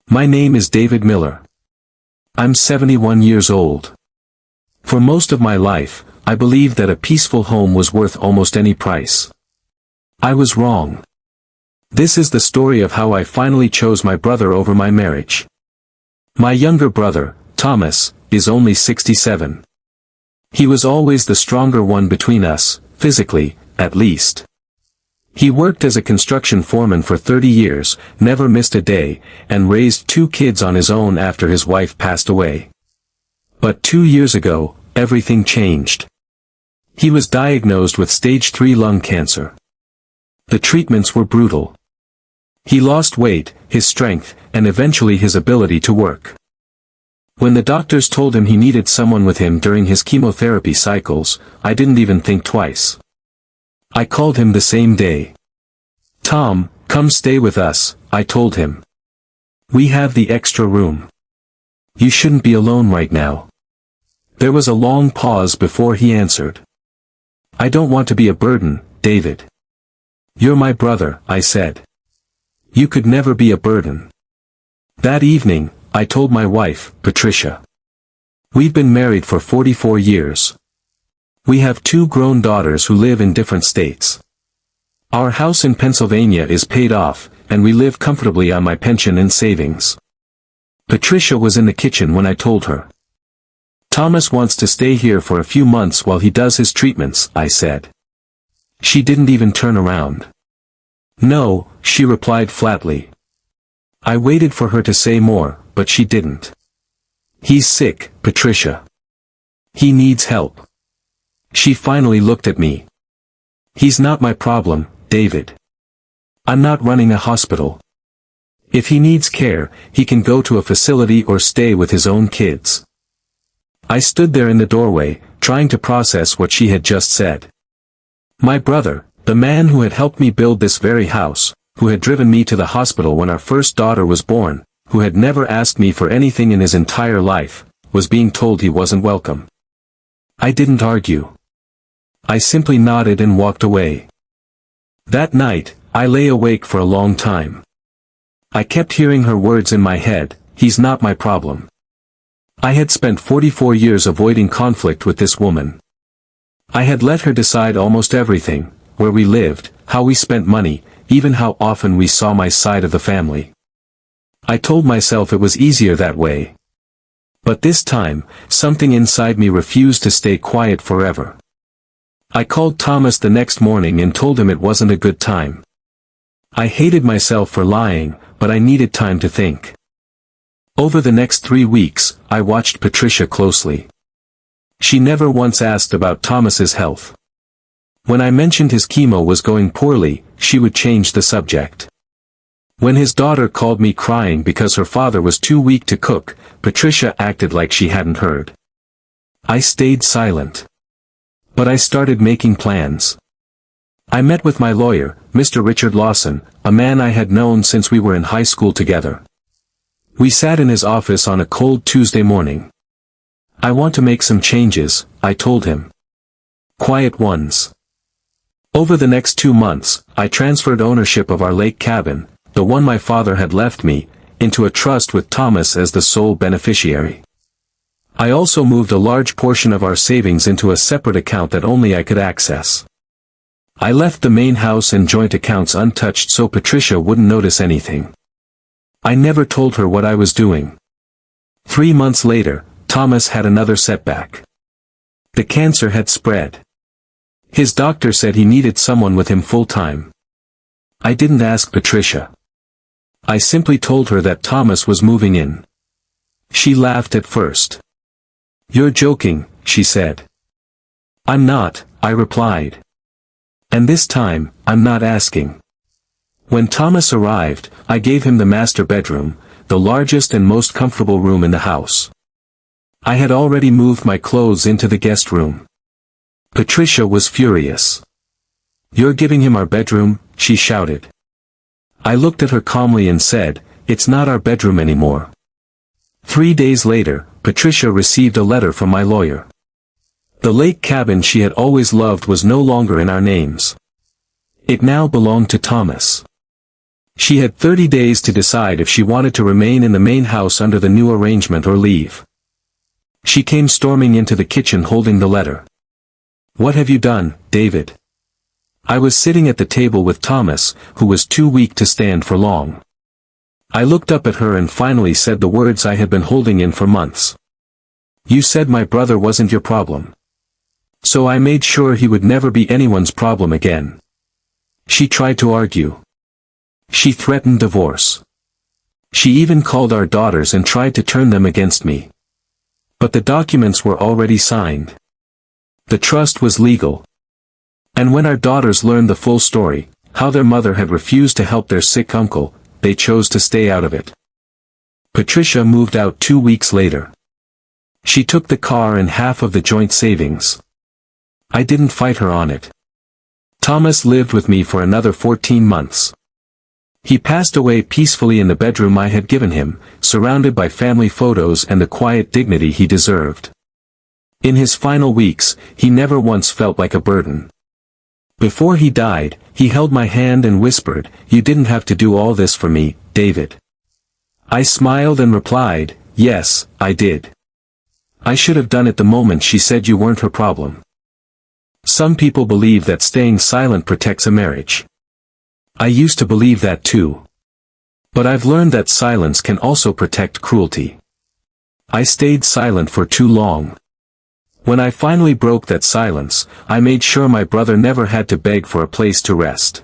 My name is David Miller. I'm 71 years old. For most of my life, I believed that a peaceful home was worth almost any price. I was wrong. This is the story of how I finally chose my brother over my marriage. My younger brother, Thomas, is only 67. He was always the stronger one between us, physically, at least. He worked as a construction foreman for 30 years, never missed a day, and raised 2 kids on his own after his wife passed away. But 2 years ago, everything changed. He was diagnosed with stage 3 lung cancer. The treatments were brutal. He lost weight, his strength, and eventually his ability to work. When the doctors told him he needed someone with him during his chemotherapy cycles, I didn't even think twice. I called him the same day. "Tom, come stay with us," I told him. "We have the extra room. You shouldn't be alone right now." There was a long pause before he answered. "I don't want to be a burden, David." "You're my brother," I said. "You could never be a burden." That evening, I told my wife, Patricia. We've been married for 44 years. We have 2 grown daughters who live in different states. Our house in Pennsylvania is paid off, and we live comfortably on my pension and savings. Patricia was in the kitchen when I told her. "Thomas wants to stay here for a few months while he does his treatments," I said. She didn't even turn around. "No," she replied flatly. I waited for her to say more, but she didn't. "He's sick, Patricia. He needs help." She finally looked at me. "He's not my problem, David. I'm not running a hospital. If he needs care, he can go to a facility or stay with his own kids." I stood there in the doorway, trying to process what she had just said. My brother, the man who had helped me build this very house, who had driven me to the hospital when our first daughter was born, who had never asked me for anything in his entire life, was being told he wasn't welcome. I didn't argue. I simply nodded and walked away. That night, I lay awake for a long time. I kept hearing her words in my head, "He's not my problem." I had spent 44 years avoiding conflict with this woman. I had let her decide almost everything, where we lived, how we spent money, even how often we saw my side of the family. I told myself it was easier that way. But this time, something inside me refused to stay quiet forever. I called Thomas the next morning and told him it wasn't a good time. I hated myself for lying, but I needed time to think. Over the next 3 weeks, I watched Patricia closely. She never once asked about Thomas's health. When I mentioned his chemo was going poorly, she would change the subject. When his daughter called me crying because her father was too weak to cook, Patricia acted like she hadn't heard. I stayed silent. But I started making plans. I met with my lawyer, Mr. Richard Lawson, a man I had known since we were in high school together. We sat in his office on a cold Tuesday morning. "I want to make some changes," I told him. "Quiet ones." Over the next 2 months, I transferred ownership of our lake cabin, the one my father had left me, into a trust with Thomas as the sole beneficiary. I also moved a large portion of our savings into a separate account that only I could access. I left the main house and joint accounts untouched so Patricia wouldn't notice anything. I never told her what I was doing. 3 months later, Thomas had another setback. The cancer had spread. His doctor said he needed someone with him full-time. I didn't ask Patricia. I simply told her that Thomas was moving in. She laughed at first. "You're joking," she said. "I'm not," I replied. "And this time, I'm not asking." When Thomas arrived, I gave him the master bedroom, the largest and most comfortable room in the house. I had already moved my clothes into the guest room. Patricia was furious. "You're giving him our bedroom?" she shouted. I looked at her calmly and said, "It's not our bedroom anymore." 3 days later, Patricia received a letter from my lawyer. The lake cabin she had always loved was no longer in our names. It now belonged to Thomas. She had 30 days to decide if she wanted to remain in the main house under the new arrangement or leave. She came storming into the kitchen holding the letter. "What have you done, David?" I was sitting at the table with Thomas, who was too weak to stand for long. I looked up at her and finally said the words I had been holding in for months. "You said my brother wasn't your problem. So I made sure he would never be anyone's problem again." She tried to argue. She threatened divorce. She even called our daughters and tried to turn them against me. But the documents were already signed. The trust was legal. And when our daughters learned the full story, how their mother had refused to help their sick uncle, they chose to stay out of it. Patricia moved out 2 weeks later. She took the car and half of the joint savings. I didn't fight her on it. Thomas lived with me for another 14 months. He passed away peacefully in the bedroom I had given him, surrounded by family photos and the quiet dignity he deserved. In his final weeks, he never once felt like a burden. Before he died, he held my hand and whispered, "You didn't have to do all this for me, David." I smiled and replied, "Yes, I did. I should have done it the moment she said you weren't her problem." Some people believe that staying silent protects a marriage. I used to believe that too. But I've learned that silence can also protect cruelty. I stayed silent for too long. When I finally broke that silence, I made sure my brother never had to beg for a place to rest.